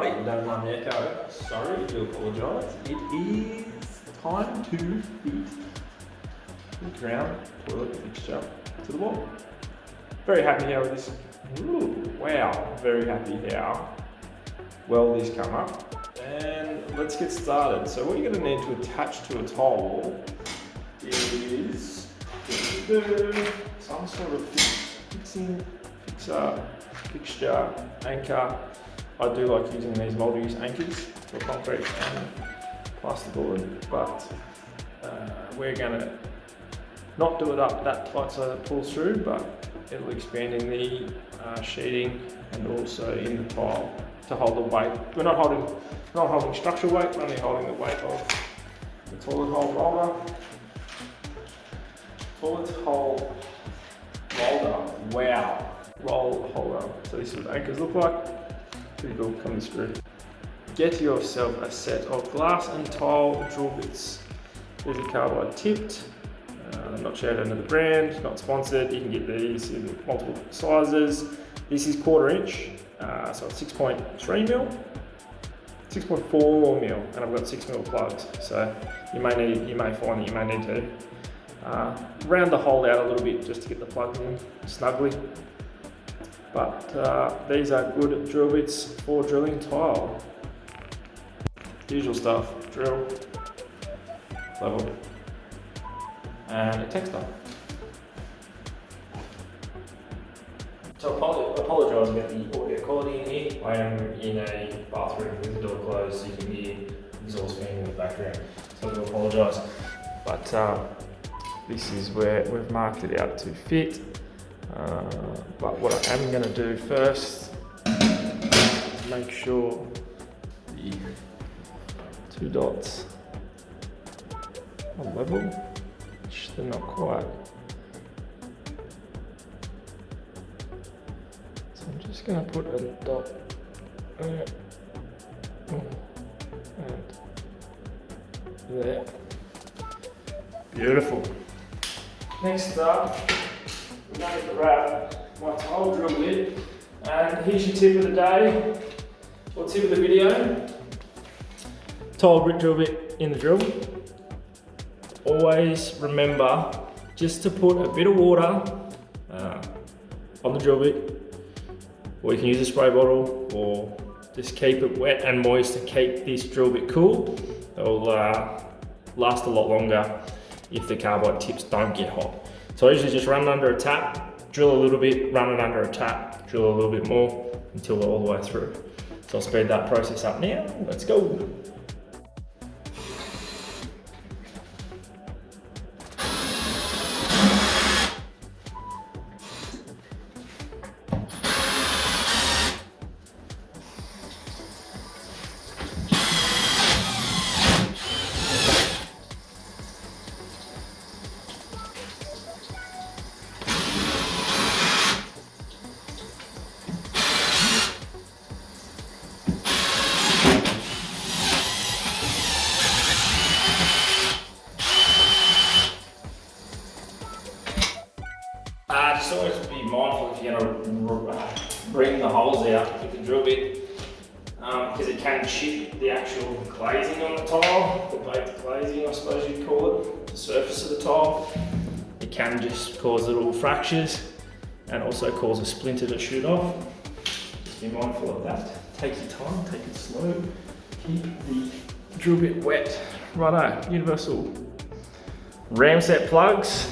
everybody, don't mind the echo. Sorry, I do apologise. It is time to fit the ground toilet fixture to the wall. Very happy how this. Ooh, wow, very happy how well this come up. And let's get started. So what you're going to need to attach to a tile wall is some sort of fixture, anchor. I do like using these multi-use anchors for concrete and plasterboard, but we're going to not do it up that tight so that it pulls through, but it'll expand in the sheeting and also in the tile to hold the weight. We're not holding structural weight, we're only holding the weight of the toilet hole roller. Toilet hole roller, wow, roll holder. So this is what anchors look like. Pretty cool, come this through. Get yourself a set of glass and tile drill bits. These are carbide tipped. I'm not sure the brand, not sponsored. You can get these in multiple sizes. This is 1/4 inch, so it's 6.3 mil, 6.4 mil, and I've got 6 mil plugs. So you may find that you may need to round the hole out a little bit just to get the plugs in snugly. But these are good drill bits for drilling tile. Usual stuff: drill, level, and a textile. So I apologise about the audio quality in here. I am in a bathroom with the door closed, so you can hear exhaust fan in the background. So I do apologise, but this is where we've marked it out to fit. But what I am going to do first is make sure the 2 dots are level, which they're not quite. So I'm just going to put a dot and there. Beautiful. Next up, we're going to grab my tile drill bit, and here's your tip of the day, or tip of the video. Tile drill bit in the drill. Always remember just to put a bit of water on the drill bit, or you can use a spray bottle, or just keep it wet and moist to keep this drill bit cool. It'll last a lot longer if the carbide tips don't get hot. So I usually just run it under a tap, drill a little bit, run it under a tap, drill a little bit more until we're all the way through. So I'll speed that process up now. Let's go. Just always be mindful if you're going to bring the holes out with the drill bit, because it can chip the actual glazing on the tile, the baked glazing I suppose you'd call it, the surface of the tile. It can just cause little fractures and also cause a splinter to shoot off. Just be mindful of that. Take your time, take it slow, keep the drill bit wet. Righto, universal ram set plugs.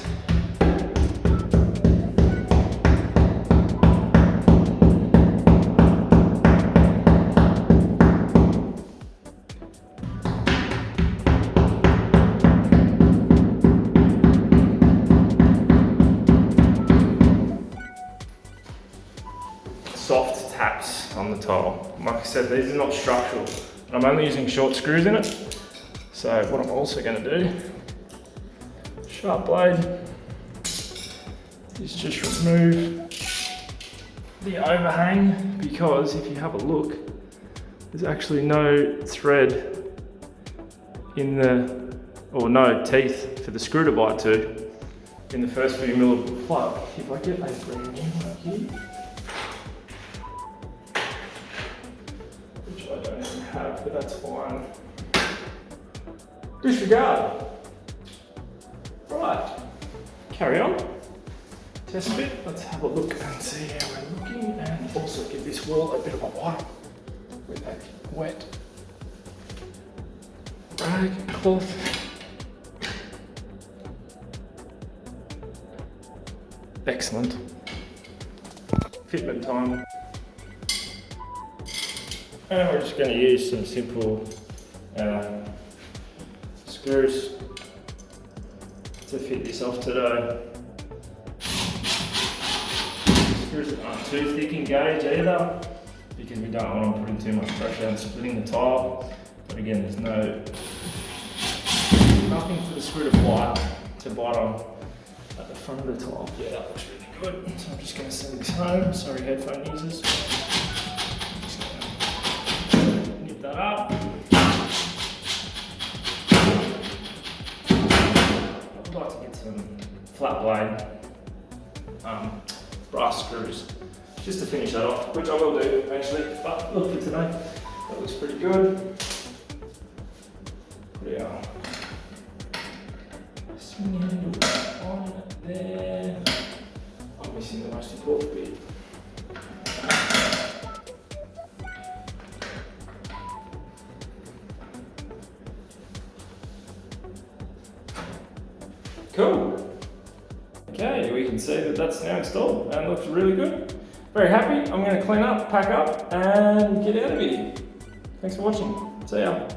Soft taps on the tile. Like I said, these are not structural. I'm only using short screws in it. So what I'm also going to do, sharp blade, is just remove the overhang, because if you have a look, there's actually no thread in the, or no teeth for the screw to bite to in the first few mil of the plug. If I get a brand new one here, which I don't have, but that's fine. Disregard. Right, carry on. Test fit. Let's have a look and see how we're looking, and also give this wall a bit of a wipe with a wet rag cloth. Excellent. Fitment time. And we're just going to use some simple screws to fit this off today. Screws that aren't too thick in gauge either, because we don't want them putting too much pressure and splitting the tile. But again, there's nothing for the screw to bite on at the front of the tile. Yeah, that looks really good. So I'm just going to send this home. Sorry, headphone users. Just going to nip that up. I'd like to get some flat blade brass screws just to finish that off, which I will do eventually. But look, for today, that looks pretty good. Put our swing handle on there. I'm missing the most important bit. Cool. Okay, we can see that that's now installed and looks really good. Very happy. I'm going to clean up, pack up, and get out of here. Thanks for watching. See ya.